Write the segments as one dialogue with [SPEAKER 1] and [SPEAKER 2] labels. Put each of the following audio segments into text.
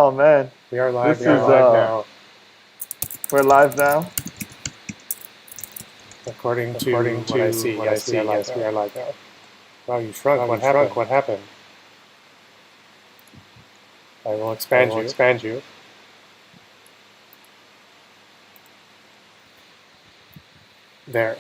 [SPEAKER 1] Oh man,
[SPEAKER 2] We are live.
[SPEAKER 1] this
[SPEAKER 2] We are
[SPEAKER 1] is
[SPEAKER 2] live now.
[SPEAKER 1] we're live now.
[SPEAKER 2] According to what I see, yes, we are live now. Wow, you shrunk. What happened? What happened? I will expand you. There.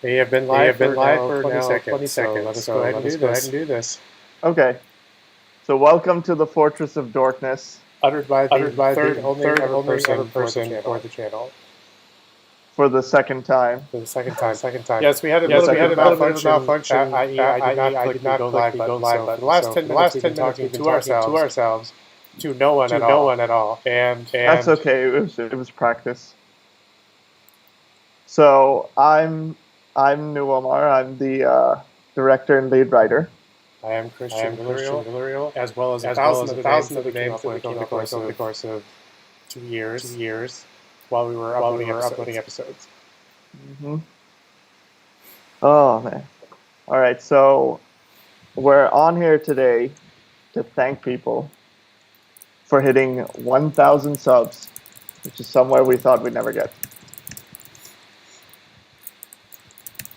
[SPEAKER 2] They have been live for now 20 seconds. So let us go ahead and do this.
[SPEAKER 1] Okay, so welcome to the Fortress of Dorkness,
[SPEAKER 2] Uttered by the third only ever person
[SPEAKER 1] for
[SPEAKER 2] the channel.
[SPEAKER 1] for the second time.
[SPEAKER 2] For the second time. Yes, we had a little bit of malfunction. I.e., I did not click the go live button. For the last 10 minutes, we've been talking to ourselves, to no one at all. And
[SPEAKER 1] That's okay. It was practice. So I'm New Omar. I'm the director and lead writer.
[SPEAKER 2] I am Christian Villarreal, as well as a thousand other names that we came up with over the course of 2 years while we were uploading episodes.
[SPEAKER 1] Mm-hmm. Oh man! All right, so we're on here today to thank people for hitting 1,000 subs, which is somewhere we thought we'd never get.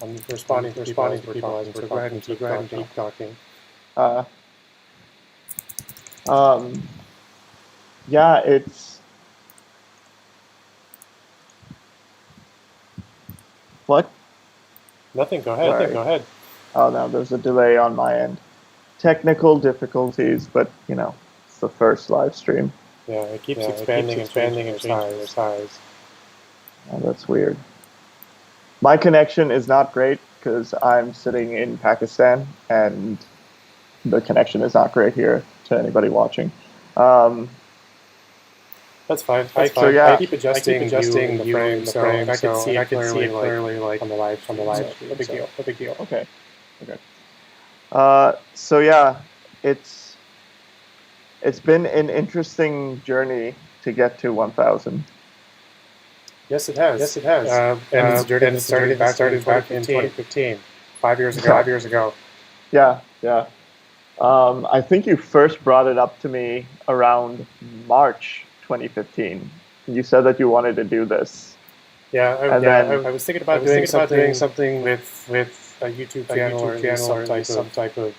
[SPEAKER 2] I'm responding to people as we're talking, so go ahead and keep talking.
[SPEAKER 1] Yeah, it's... What?
[SPEAKER 2] Nothing, go ahead.
[SPEAKER 1] Oh no, there's a delay on my end. Technical difficulties, but you know, it's the first live stream.
[SPEAKER 2] Yeah, it keeps expanding and changing their size.
[SPEAKER 1] Oh, that's weird. My connection is not great because I'm sitting in Pakistan and the connection is not great here to anybody watching.
[SPEAKER 2] That's fine. I keep adjusting you in the frame, so I can see it clearly like on the live stream. No big deal.
[SPEAKER 1] Okay. So yeah, it's been an interesting journey to get to 1,000.
[SPEAKER 2] Yes, it has. And it's a journey that started back in 2015, 5 years ago.
[SPEAKER 1] Yeah. I think you first brought it up to me around March 2015. You said that you wanted to do this.
[SPEAKER 2] Yeah, I was thinking about doing something with a YouTube channel or some type of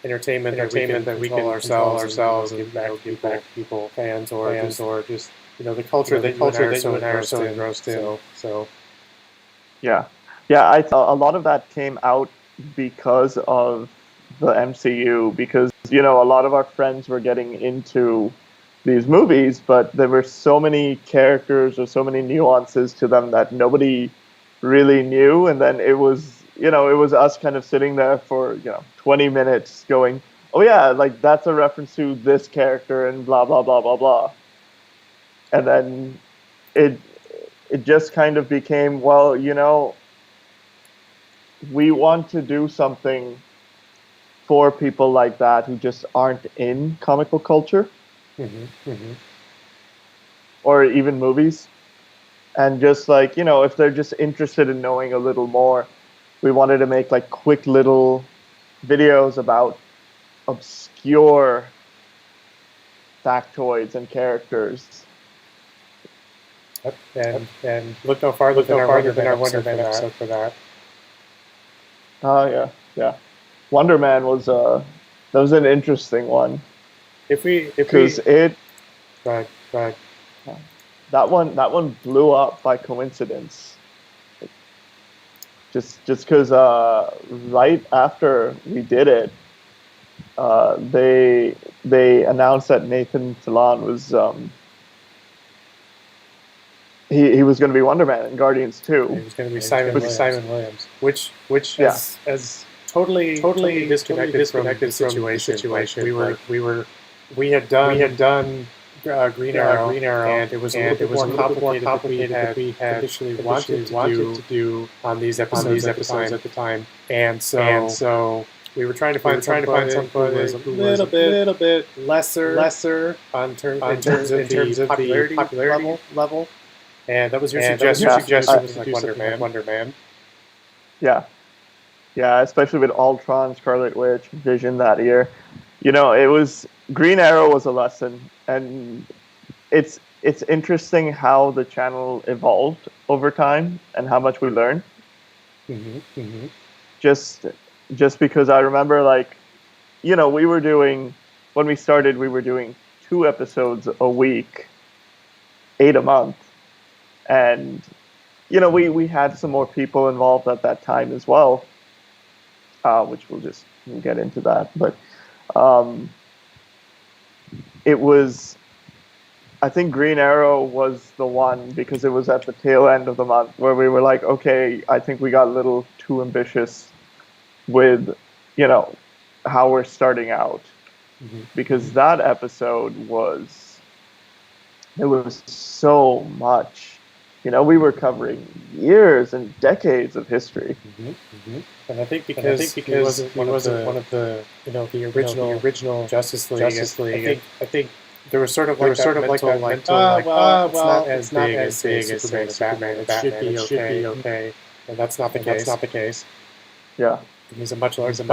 [SPEAKER 2] entertainment that we can control ourselves and give back people, fans or just the culture that you and I are so engrossed in. So
[SPEAKER 1] yeah, a lot of that came out because of the MCU, because a lot of our friends were getting into these movies, but there were so many characters or so many nuances to them that nobody really knew, and then it was us kind of sitting there for 20 minutes going, oh yeah, like that's a reference to this character and blah blah blah blah blah, and then it just kind of became, well, we want to do something for people like that who just aren't in comic book culture. Or even movies, and just like, if they're just interested in knowing a little more, we wanted to make like quick little videos about obscure factoids and characters.
[SPEAKER 2] And look no farther than our Wonder Man episode for that.
[SPEAKER 1] Oh yeah. Wonder Man was that was an interesting one. Because that one blew up by coincidence. Just because right after we did it, they announced that Nathan Fillion was he was going to be Wonder Man in Guardians 2.
[SPEAKER 2] He was going to be Simon Williams, which is totally disconnected from the situation. Like we had done Green Arrow, and it was a little bit more complicated that we had initially wanted to do on these episodes at the time, and so we were trying to find something that was a little bit lesser in terms of the popularity level. And that was your suggestion. Was like Wonder Man.
[SPEAKER 1] Yeah. Yeah, especially with Ultron, Scarlet Witch, Vision that year. It was Green Arrow was a lesson, and it's interesting how the channel evolved over time and how much we learned.
[SPEAKER 2] Mm-hmm. Mm-hmm.
[SPEAKER 1] Just because I remember, like, we were doing when we started, we were doing 2 episodes a week, 8 a month, and we had some more people involved at that time as well, which we'll get into that, but um, it was. I think Green Arrow was the one because it was at the tail end of the month where we were like, okay, I think we got a little too ambitious with, how we're starting out.
[SPEAKER 2] Mm-hmm.
[SPEAKER 1] Because that episode there was so much. We were covering years and decades of history.
[SPEAKER 2] Mm-hmm. Mm-hmm. And I think because he wasn't one of the the original Justice League. I think there was sort of like that mental, it's not as big as Superman or Batman. It should be okay. And that's not the case.
[SPEAKER 1] Yeah,
[SPEAKER 2] He's a much larger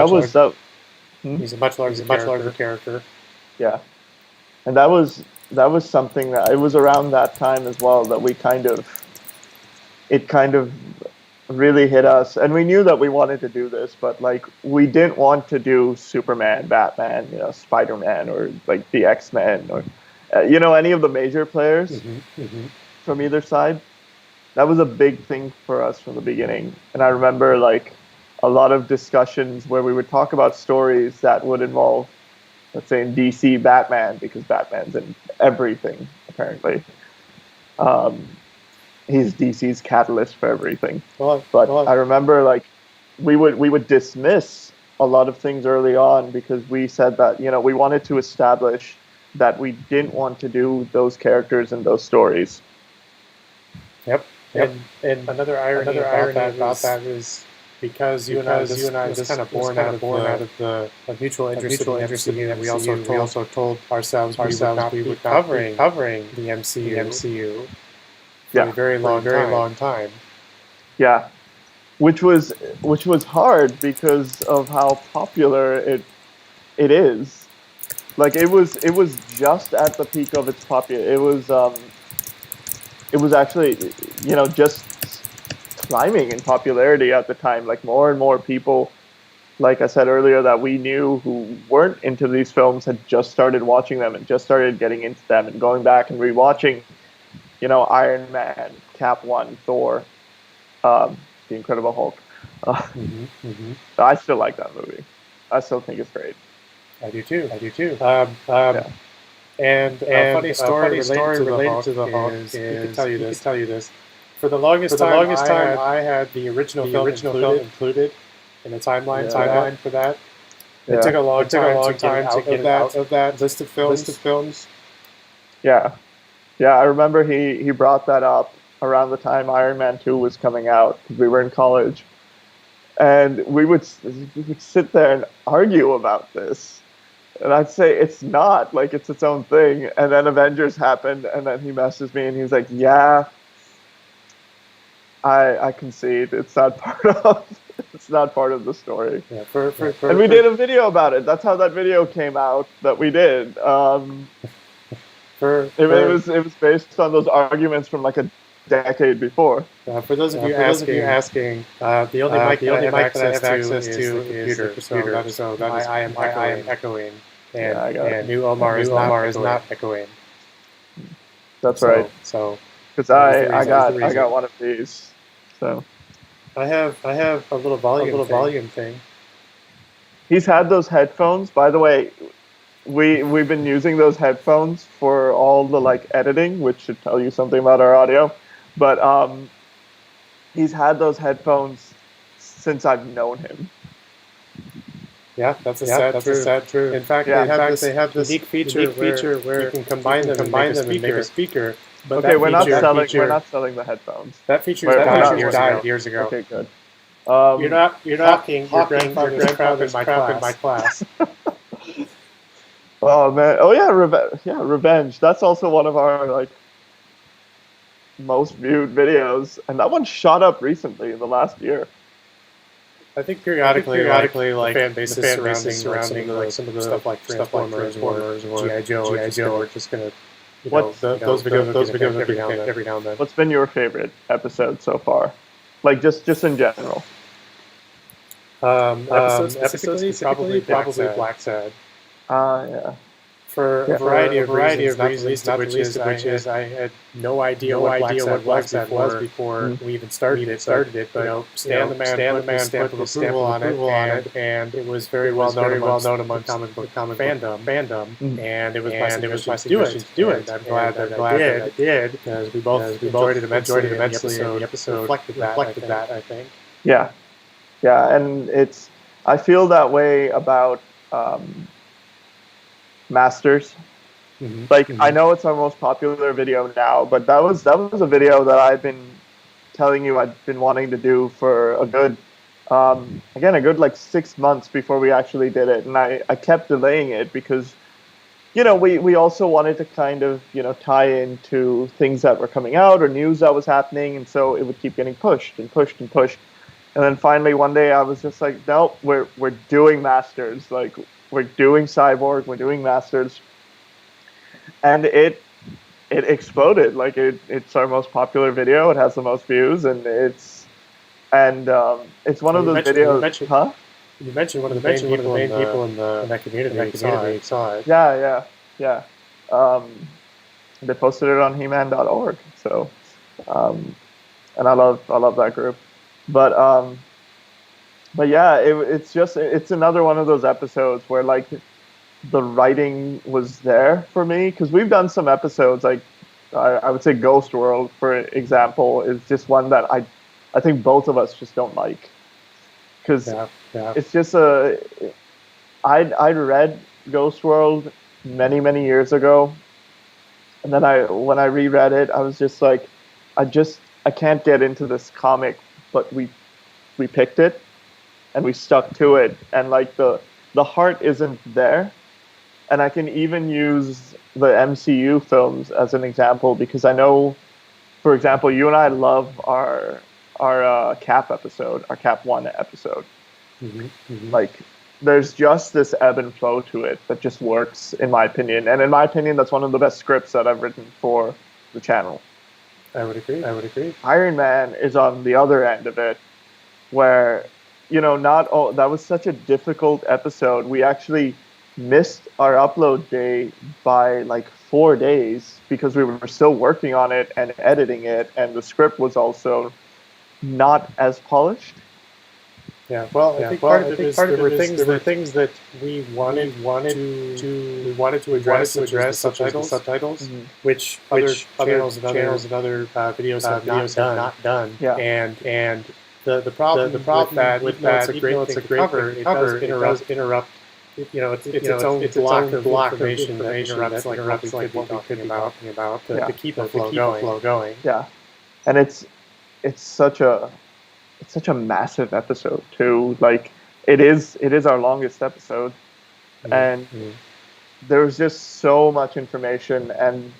[SPEAKER 2] character.
[SPEAKER 1] Yeah, and that was something that it was around that time as well that it kind of really hit us, and we knew that we wanted to do this, but like we didn't want to do Superman, Batman, Spider-Man, or like the X-Men, or any of the major players from either side. That was a big thing for us from the beginning, and I remember like a lot of discussions where we would talk about stories that would involve, let's say, in DC, Batman, because Batman's in everything apparently. He's DC's catalyst for everything. But I remember like we would dismiss a lot of things early on because we said that we wanted to establish that we didn't want to do those characters and those stories.
[SPEAKER 2] Yep. And another irony about that is because you and I just kind of born out of the mutual interest in the MCU. We also told ourselves we would not be covering the MCU. For a very long time.
[SPEAKER 1] Yeah, which was hard because of how popular it is. Like it was just at the peak of its popularity. It was actually just climbing in popularity at the time. Like more and more people, like I said earlier, that we knew who weren't into these films had just started watching them and just started getting into them and going back and rewatching. Iron Man, Cap 1, Thor, The Incredible Hulk. I still like that movie. I still think it's great.
[SPEAKER 2] I do too. Yeah. And a funny story related to the Hulk is I can tell you this. For the longest time, I had the original film included in the timeline for that. It took a long time to get out of that list of films.
[SPEAKER 1] Yeah. Yeah, I remember he brought that up around the time Iron Man 2 was coming out because we were in college. And we would sit there and argue about this. And I'd say it's not, like it's its own thing. And then Avengers happened, and then he messaged me and he's like, yeah, I concede. It's not part of the story.
[SPEAKER 2] Yeah,
[SPEAKER 1] and we did a video about it. That's how that video came out that we did. It was based on those arguments from like a decade before.
[SPEAKER 2] For those of you asking, the only mic that I have access to is the computer. So I am echoing. And New Omar is not echoing.
[SPEAKER 1] That's right.
[SPEAKER 2] So
[SPEAKER 1] because I got one of these. So
[SPEAKER 2] I have a little volume thing.
[SPEAKER 1] He's had those headphones, by the way. We've been using those headphones for all the like editing, which should tell you something about our audio. But he's had those headphones since I've known him.
[SPEAKER 2] Yeah, that's a sad truth. In fact, they have this unique feature where you can combine them and make a speaker. But
[SPEAKER 1] okay, we're not selling the headphones.
[SPEAKER 2] That feature died years ago.
[SPEAKER 1] Okay, good.
[SPEAKER 2] You're not hawking your grandfather's crowd in my class.
[SPEAKER 1] Oh man! Oh yeah, Revenge. That's also one of our like most viewed videos, and that one shot up recently in the last year.
[SPEAKER 2] I think periodically, like fan bases surrounding like some of the stuff like Transformers or GI Joe, are just gonna. Those videos every now and then.
[SPEAKER 1] What's been your favorite episode so far? Like just in general.
[SPEAKER 2] Episodes specifically probably Black Sad.
[SPEAKER 1] Yeah.
[SPEAKER 2] For a variety of reasons, not the least of which is I had no idea what Black Sad was before we even started it. But Stan the Man put the stamp of approval on it, and it was very well known among comic book fandom, and it was my suggestion to do it. I'm glad that I did because we both enjoyed it immensely, and the episode reflected that. I think.
[SPEAKER 1] Yeah, and I feel that way about. Masters. I know it's our most popular video now, but that was a video that I've been telling you I've been wanting to do for a good like 6 months before we actually did it, and I kept delaying it because we also wanted to kind of tie into things that were coming out or news that was happening, and so it would keep getting pushed, and then finally one day I was just like, no, we're doing Masters, like. We're doing Cyborg, we're doing Masters, and it exploded. Like it's our most popular video. It has the most views, and it's one of those videos.
[SPEAKER 2] You mentioned one of the main people in that community saw it.
[SPEAKER 1] Yeah. They posted it on He-Man.org. So, and I love that group, But yeah, it's another one of those episodes where like the writing was there for me, because we've done some episodes like I would say Ghost World, for example, is just one that I think both of us just don't like, because it's just I read Ghost World many years ago, and then when I reread it, I was just like I can't get into this comic, but we picked it. And we stuck to it, and like the heart isn't there. And I can even use the MCU films as an example, because I know, for example, you and I love our Cap episode, our Cap 1 episode. Like there's just this ebb and flow to it that just works, in my opinion. And in my opinion, that's one of the best scripts that I've written for the channel.
[SPEAKER 2] I would agree.
[SPEAKER 1] Iron Man is on the other end of it, where that was such a difficult episode. We actually missed our upload day by like 4 days because we were still working on it and editing it, and the script was also not as polished.
[SPEAKER 2] Yeah, well, I think part of it is there were things that we wanted to address the subtitles, which other channels and other videos have not done.
[SPEAKER 1] Yeah.
[SPEAKER 2] And the problem with that, even though it's a great cover, it does interrupt. It's its own block of information that interrupts what we could be talking about to keep the flow going.
[SPEAKER 1] Yeah, and it's such a massive episode too. Like it is our longest episode, and there's just so much information. And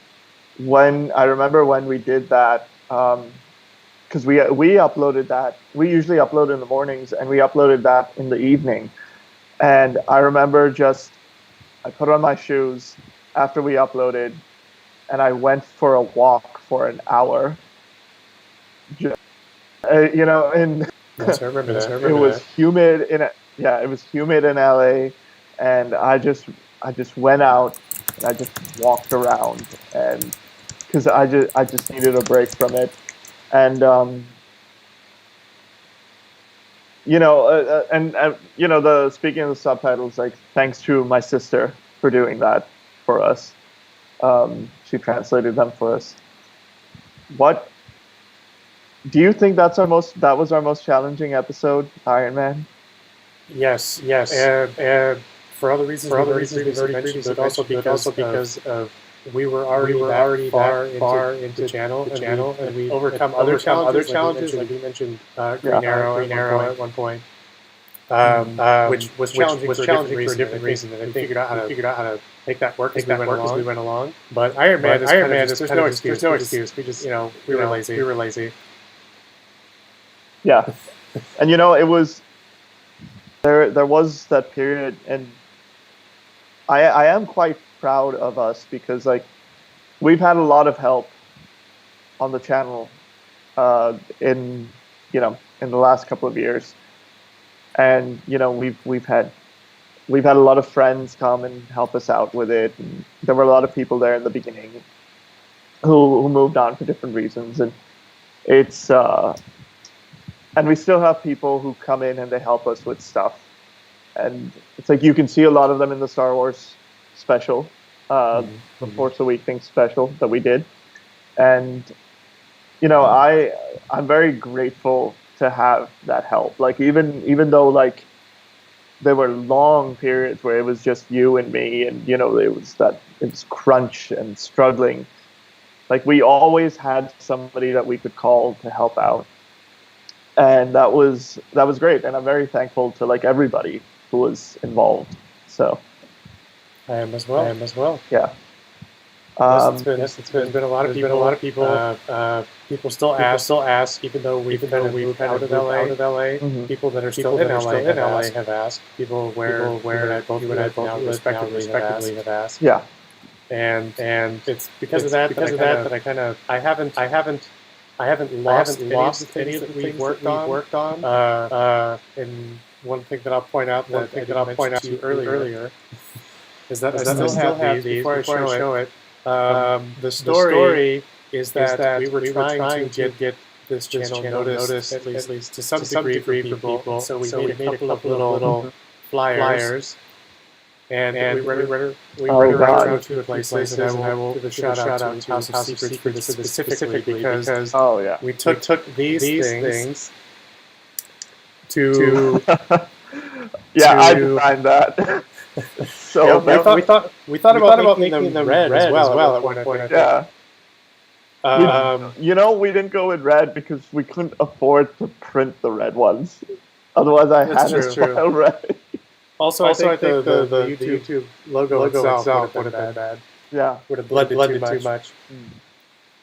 [SPEAKER 1] I remember when we did that. Because we uploaded that, we usually upload in the mornings, and we uploaded that in the evening. And I remember I put on my shoes after we uploaded, and I went for a walk for an hour. And
[SPEAKER 2] yes, I remember that.
[SPEAKER 1] It was humid it was humid in LA, and I just went out and I just walked around, and because I just needed a break from it. And speaking of the subtitles, like thanks to my sister for doing that for us. She translated them for us. What do you think that was our most challenging episode, Iron Man?
[SPEAKER 2] Yes, and for other reasons we've already mentioned, but also because of we were already far into the channel, and we overcome other challenges. Like we mentioned, Green Arrow at one point, which was challenging for a different reason. And I think figured out how to make that work as we went along. But Iron Man is there's no excuse. We just we were lazy.
[SPEAKER 1] Yeah, and it was there was that period, and I am quite proud of us because like we've had a lot of help on the channel in in the last couple of years, and we've had a lot of friends come and help us out with it, and there were a lot of people there in the beginning who moved on for different reasons, and it's and we still have people who come in and they help us with stuff, and it's like you can see a lot of them in the Star Wars special, the Force Awakens special that we did, and I'm very grateful to have that help. Like even though like there were long periods where it was just you and me, and it was crunch and struggling. Like we always had somebody that we could call to help out, and that was great. And I'm very thankful to like everybody who was involved. So
[SPEAKER 2] I am as well.
[SPEAKER 1] Yeah.
[SPEAKER 2] It's been a lot of people. People still ask, even though we've moved out of LA.
[SPEAKER 1] Mm-hmm.
[SPEAKER 2] People that are still in LA have asked. People where both you and I both respectively have asked.
[SPEAKER 1] Yeah.
[SPEAKER 2] And it's because of that that I haven't lost any of the things we've worked on. And one thing that I'll point out to you earlier is that I still have these before I show it. The story is that we were trying to get this channel noticed at least to some degree for people. So we made a couple of little flyers. And we read around to places, and I will give a shout out to House of Secrets for this specifically because we took these things to
[SPEAKER 1] I designed that. So
[SPEAKER 2] we thought about making them red as well at one point.
[SPEAKER 1] Yeah. We didn't go with red because we couldn't afford to print the red ones. Otherwise, I had it file red.
[SPEAKER 2] Also, I think the YouTube logo itself would have been bad.
[SPEAKER 1] Yeah.
[SPEAKER 2] Would have blended too much.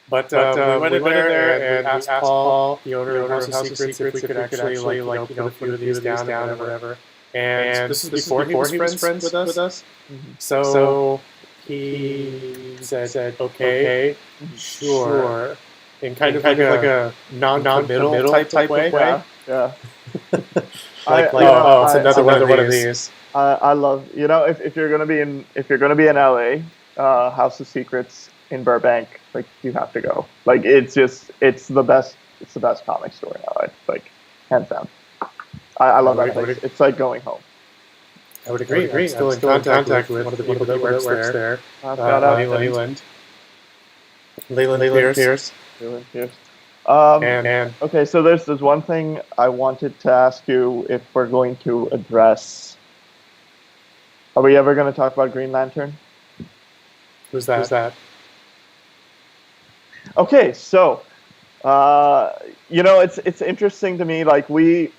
[SPEAKER 2] But we went in there and we asked Paul, the owner of House of Secrets, if we could actually put a few of these down or whatever. And this is before he was friends with us.
[SPEAKER 1] Mm-hmm.
[SPEAKER 2] So he said, okay, sure. In kind of like a non-committal type way.
[SPEAKER 1] Yeah.
[SPEAKER 2] It's another one of these.
[SPEAKER 1] I love if you're gonna be in LA, House of Secrets in Burbank, like you have to go. Like it's the best comic store in LA, like hands down. I love that place. It's like going home.
[SPEAKER 2] I would agree. I'm still in contact with one of the people that works there. Leland Pierce. And
[SPEAKER 1] okay, so there's one thing I wanted to ask you if we're going to address. Are we ever going to talk about Green Lantern?
[SPEAKER 2] Who's that?
[SPEAKER 1] Okay, so it's interesting to me. Like we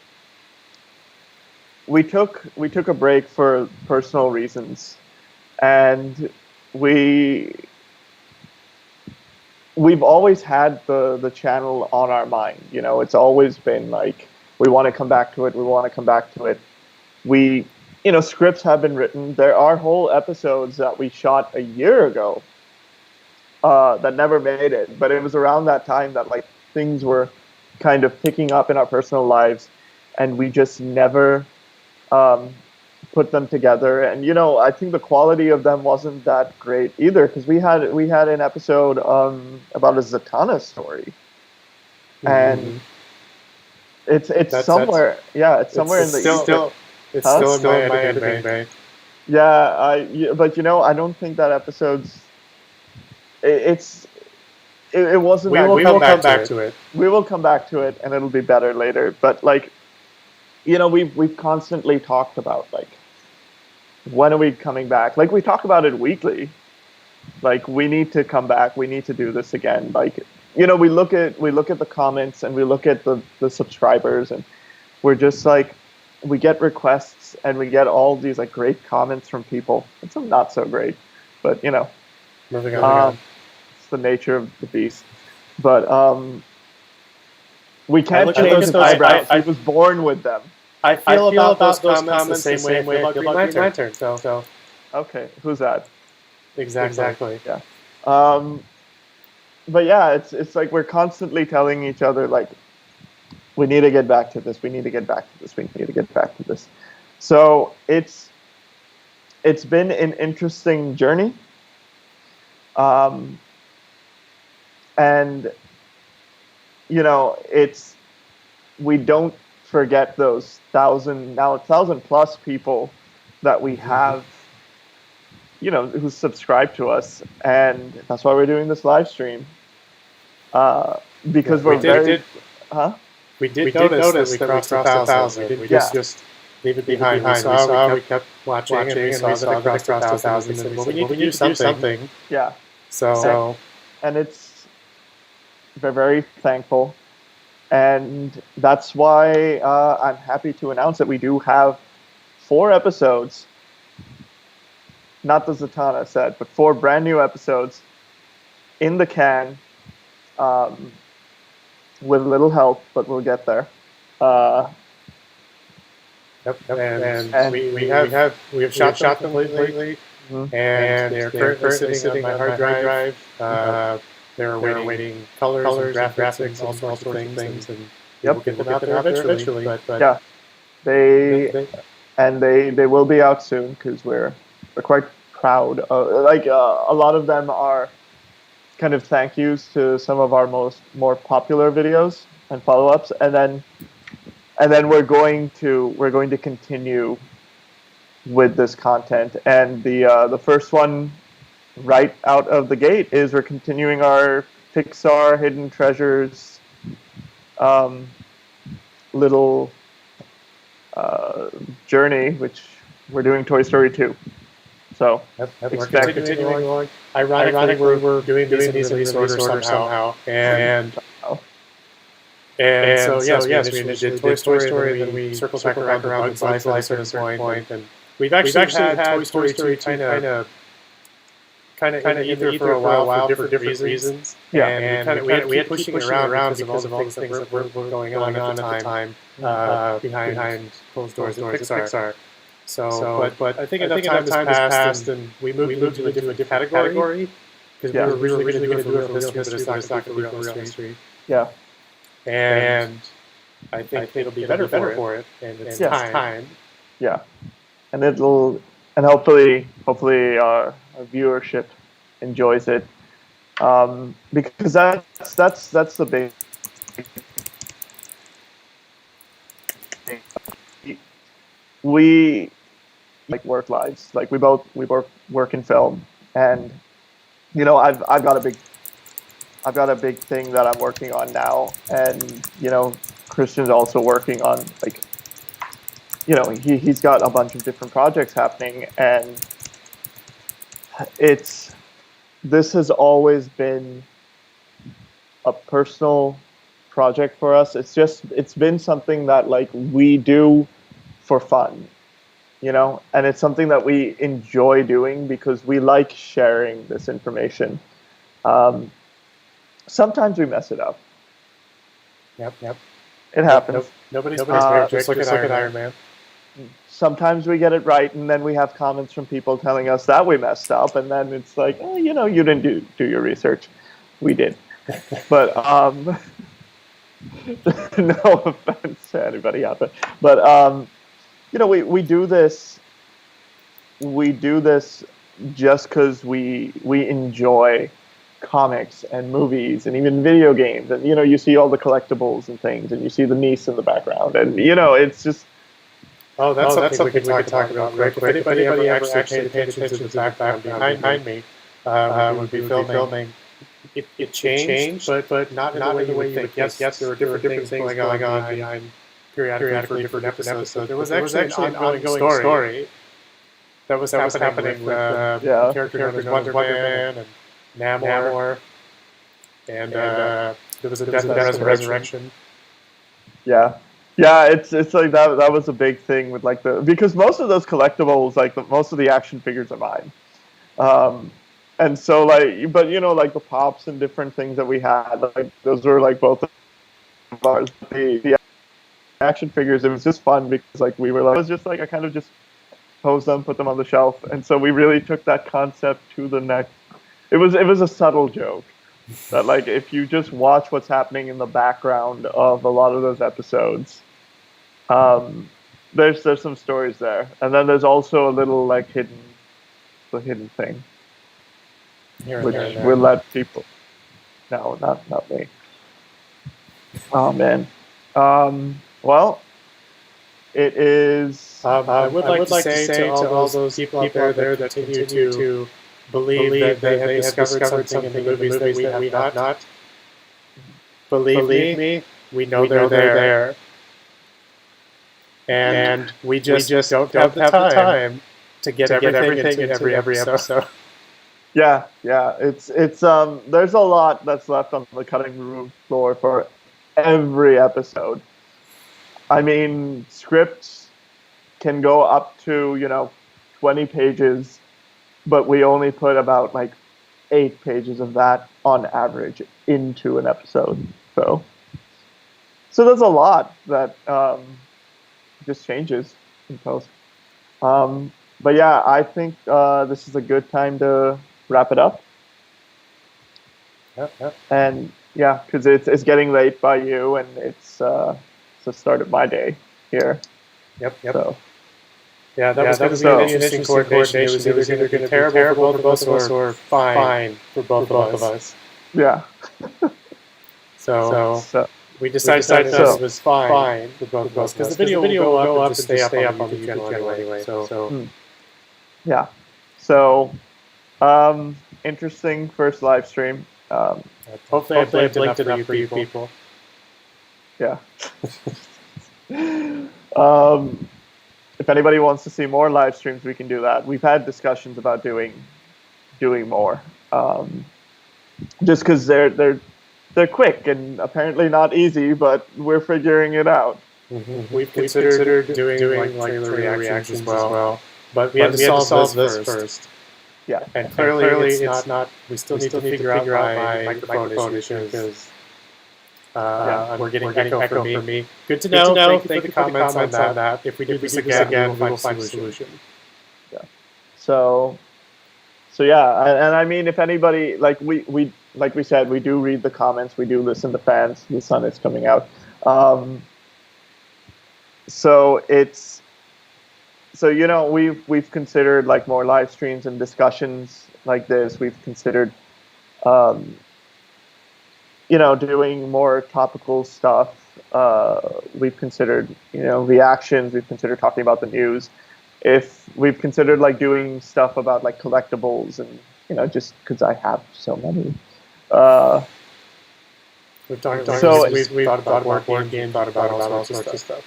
[SPEAKER 1] took a break for personal reasons, and we've always had the channel on our mind. It's always been like we want to come back to it. We scripts have been written. There are whole episodes that we shot a year ago that never made it, but it was around that time that like things were kind of picking up in our personal lives, and we just never put them together. And I think the quality of them wasn't that great either, because we had an episode about a Zatanna story, and it's somewhere in the
[SPEAKER 2] it's still in my editing bay.
[SPEAKER 1] Yeah, but I don't think that episode's. It wasn't.
[SPEAKER 2] We will come back to it.
[SPEAKER 1] We will come back to it, and it'll be better later. But like, we've constantly talked about like, when are we coming back? Like we talk about it weekly. Like we need to come back. We need to do this again. Like we look at the comments and we look at the subscribers, and we're just like, we get requests and we get all these like great comments from people, and some not so great, but
[SPEAKER 2] moving on.
[SPEAKER 1] It's the nature of the beast. But we can't change his eyebrows. I was born with them.
[SPEAKER 2] I feel about those comments the same way I feel about Green Lantern. So
[SPEAKER 1] Okay, who's that?
[SPEAKER 2] exactly.
[SPEAKER 1] Yeah. But yeah, it's like we're constantly telling each other like we need to get back to this. We need to get back to this. We need to get back to this. So it's been an interesting journey. And you know, we don't forget those 1,000+ people that we have, you know, who subscribe to us, and that's why we're doing this live stream. Because
[SPEAKER 2] we did notice that we crossed 1,000. We didn't just leave it behind. We kept watching, and we saw that it crossed 1,000. And we said, well, we need to do something.
[SPEAKER 1] Yeah.
[SPEAKER 2] So
[SPEAKER 1] and we're very thankful, and that's why I'm happy to announce that we do have 4 episodes. Not the Zatanna said, but 4 brand new episodes in the can, with a little help, but we'll get there.
[SPEAKER 2] And we have shot them completely, and they're currently sitting on my hard drive. They're awaiting colors and graphics and all sorts of things, and we'll get them out there eventually. But
[SPEAKER 1] yeah, they will be out soon because we're quite proud. A lot of them are kind of thank yous to some of our more popular videos and follow-ups, and then we're going to continue with this content. And the first one right out of the gate is we're continuing our Pixar Hidden Treasures little journey, which we're doing Toy Story 2. So
[SPEAKER 2] we're continuing along. Ironically, we're doing these in release order somehow. And so yes, we did Toy Story, then we circled back around to Bug's Life at a certain point, and we've actually had Toy Story 2 kind of in the ether for a while for different reasons.
[SPEAKER 1] Yeah,
[SPEAKER 2] and we had pushing it around because of all the things that were going on at the time behind closed doors at Pixar. So, but I think enough time has passed, and we moved into a different category because we were originally going to do a real history, but it's not going to be real history.
[SPEAKER 1] Yeah.
[SPEAKER 2] And I think it'll be better for it, and it's time.
[SPEAKER 1] Yeah, and hopefully our viewership enjoys it, because that's the big thing. We like work lives, like we both work in film, and you know I've got a big thing that I'm working on now, and you know Christian's also working on, like, you know, he's got a bunch of different projects happening, and this has always been a personal project for us. It's been something that like we do for fun, you know, and it's something that we enjoy doing because we like sharing this information. Sometimes we mess it up.
[SPEAKER 2] Yep.
[SPEAKER 1] It happens.
[SPEAKER 2] Nobody's perfect. Just look at Iron Man.
[SPEAKER 1] Sometimes we get it right, and then we have comments from people telling us that we messed up, and then it's like, oh, you know, you didn't do your research. We did. But no offense to anybody out there. But you know, we do this just because we enjoy comics and movies and even video games, and you know, you see all the collectibles and things, and you see the niece in the background, and you know, it's just
[SPEAKER 2] that's something we could talk about real quick. If anybody ever actually paid attention to the background behind me when we were filming, it changed, but not in the way you would think. Yes, there were different things going on behind periodically for different episodes. There was actually an ongoing story that was happening with characters Wonder Man and Namor, and there was a death and resurrection.
[SPEAKER 1] Yeah, it's like that was a big thing with like because most of those collectibles, like most of the action figures are mine, and so like, but you know, like the pops and different things that we had, like those were like both of ours. The action figures, it was just fun because like we were like, it was just like I kind of just pose them, put them on the shelf, and so we really took that concept to the next. It was a subtle joke that like if you just watch what's happening in the background of a lot of those episodes, there's some stories there, and then there's also a little like hidden thing, which will let people. No, not me. Oh man. Well, it is.
[SPEAKER 2] I would like to say to all those people out there that continue to believe that they have discovered something in the movies that we have not. Believe me, we know they're there. And we just don't have the time to get everything in every episode.
[SPEAKER 1] Yeah. It's there's a lot that's left on the cutting room floor for every episode. I mean, scripts can go up to 20 pages, but we only put about like 8 pages of that on average into an episode. So there's a lot that just changes in post. But yeah, I think this is a good time to wrap it up.
[SPEAKER 2] Yep.
[SPEAKER 1] And yeah, because it's getting late by you, and it's the start of my day here.
[SPEAKER 2] Yep.
[SPEAKER 1] So.
[SPEAKER 2] Yeah, that was going to be an interesting coordination. It was either going to be terrible for both of us or fine for both of us.
[SPEAKER 1] Yeah.
[SPEAKER 2] So we decided this was fine for both of us because the video will go up and stay up on the YouTube channel anyway. So.
[SPEAKER 1] Yeah. So, interesting first live stream.
[SPEAKER 2] Hopefully I blinked enough for you people.
[SPEAKER 1] Yeah. If anybody wants to see more live streams, we can do that. We've had discussions about doing more, just because they're quick and apparently not easy, but we're figuring it out.
[SPEAKER 2] Mm-hmm. We've considered doing like trailer reactions as well, but we have to solve this first.
[SPEAKER 1] Yeah,
[SPEAKER 2] and clearly it's not. We still need to figure out my microphone issue because we're getting echo from me. Good to know. Thank you for the comments on that. If we do this again, we will find a solution.
[SPEAKER 1] Yeah. So yeah, and I mean, if anybody like we said, we do read the comments, we do listen to fans. The sun is coming out. So we've considered like more live streams and discussions like this. We've considered doing more topical stuff. We've considered reactions. We've considered talking about the news. If we've considered like doing stuff about like collectibles and just because I have so many.
[SPEAKER 2] We've thought about board games, thought about all sorts of stuff.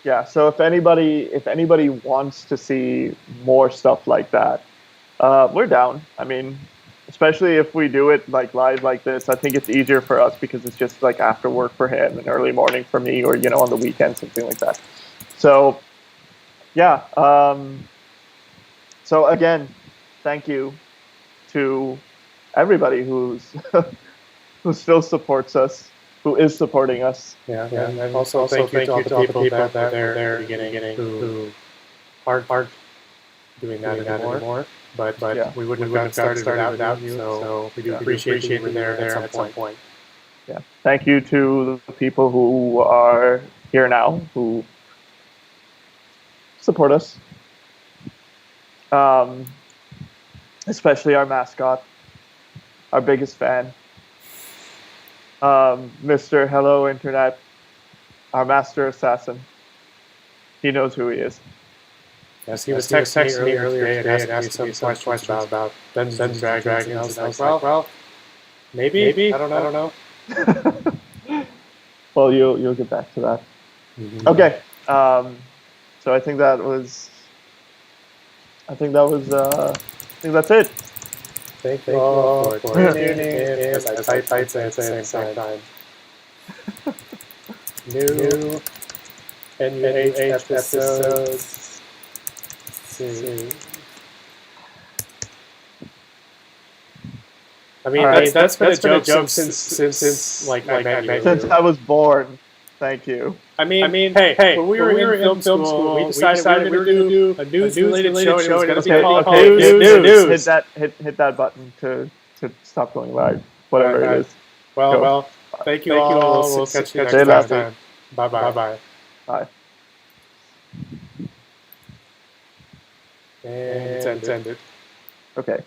[SPEAKER 1] Yeah, so if anybody wants to see more stuff like that, we're down. I mean, especially if we do it like live like this, I think it's easier for us because it's just like after work for him and early morning for me, or on the weekend, something like that. So yeah. So again, thank you to everybody who still supports us, who is supporting us.
[SPEAKER 2] Yeah. And also thank you to all the people that were there at the beginning who aren't doing that anymore. But yeah, we wouldn't have started without you. So we do appreciate you were there at some point.
[SPEAKER 1] Yeah. Thank you to the people who are here now, who support us. Especially our mascot, our biggest fan, Mr. Hello Internet, our master assassin. He knows who he is.
[SPEAKER 2] Yes, he was texting me earlier today and asked me some questions about Dungeons and Dragons. And I was like, well, maybe. I don't know.
[SPEAKER 1] Well, you'll get back to that. Mm-hmm. Okay. So I think that's it.
[SPEAKER 2] Thank you all for tuning in as I type at the same time. New NUH episodes. I mean, that's been a joke since I met you.
[SPEAKER 1] Since I was born. Thank you.
[SPEAKER 2] I mean, hey, when we were in film school, we decided we were going to do a news-related show, and it was going to be called News.
[SPEAKER 1] Hit that button to stop going live, whatever it is.
[SPEAKER 2] Well, thank you all. We'll catch you next time. Bye-bye.
[SPEAKER 1] Bye.
[SPEAKER 2] And it's ended.
[SPEAKER 1] Okay.